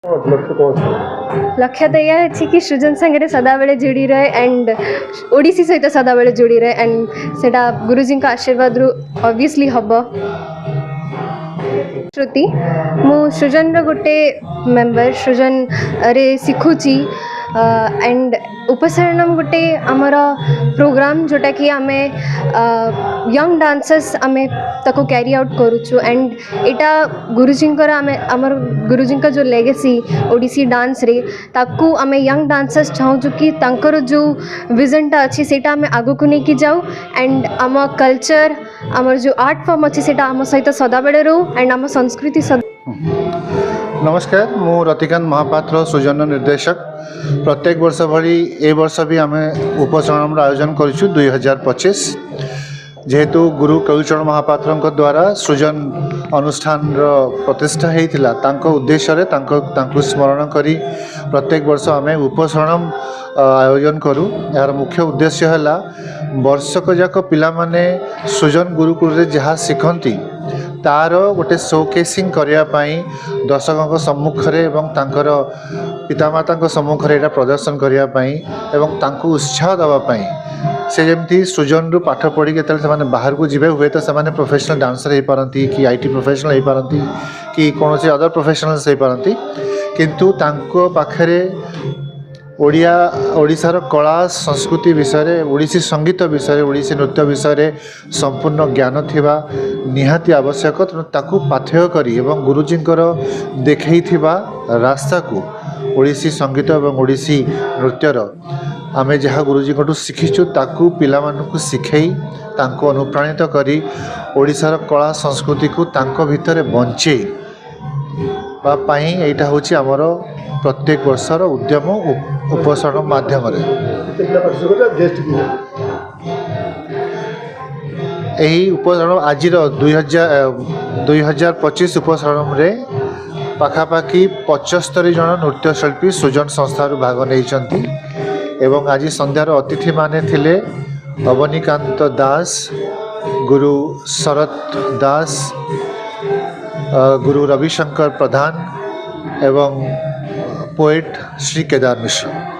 लक्ष्य तो यह है कि सृजन संगे सदा बेले जोड़ी रहे एंड ओडिसी सहित सदा बेले जोड़ी रहे एंड सेटा गुरुजी का आशीर्वाद रु ऑब्वियसली हम श्रुति मु सृजन गोटे मेंबर सृजन रे शिखुची एंड उपसरणम गोटे आमर प्रोग्राम जोटा कि आमे यंग डांसर्स आमे ताको कैरी आउट करूछु एंड एटा गुरुजी आमे आमर गुरुजी का जो लेगेसी ओडिसी डांस रे ताकू आमे यंग डांसर्स चाहूँ कि तांकर जो विजनटा अच्छी सेटा आमे आगु को नहीं कि जाऊ एंड आम कल्चर आमर जो आर्ट फॉर्म अच्छी सेटा आम सहित सदा बेले रहू एंड आम संस्कृति नमस्कार मु रतिकांत महापात्र सृजन निर्देशक प्रत्येक वर्ष भली ए वर्ष भी आम उपचरण आयोजन करूँ 2025 जेहेतु गुरु कविचरण महापात्र द्वारा सृजन अनुष्ठान प्रतिष्ठा होता तांको उद्देश्य रे तांको स्मरण करी प्रत्येक वर्ष आम उपचरण आयोजन करूँ यार मुख्य उद्देश्य है वर्षक जाक पिला माने सृजन गुरुकुल रे जहाँ शिखती तार गोटे शोकेसिंग करने दर्शकों सम्मुख एवं तांकर पितामाता सम्मुख एटा प्रदर्शन करने एवं तांको उत्साह देवाई से जमी सृजन रु पाठ पढ़ी से बाहर को जीवे हुए तो से प्रोफेशनल डांसर हो पारती कि आईटी प्रोफेशनल हो पारती कि कौन से अदर प्रोफेशनल्स हो पारती किंतु तांको पाखरे ओडिशार कला संस्कृति विषय ओडिसी संगीत विषय ओडिसी नृत्य विषय संपूर्ण ज्ञान थिबा निहाती आवश्यक तेणु ताकू पाथेय करी एवं गुरुजींकर देखैथिबा रास्ता को ओडिसी संगीत एवं ओडिसी नृत्यर आमे जहाँ गुरुजी को शिखीचु ताकू पिला मानकु शिखई तांको अनुप्राणित करी ओडिशार कला संस्कृति को तांको भितर बंचे पाई एटा होची हमर प्रत्येक वर्षर उद्यम उपसरण माध्यम यही उपसरण आज 2025 उपसरण रे पाखापाखि 75 जन नृत्यशिल्पी सृजन संस्था भाग नहीं एवं आज संध्यार अतिथि माने थिले अवनीकांत दास गुरु शरत दास गुरु रविशंकर प्रधान एवं पोएट श्री केदार मिश्र।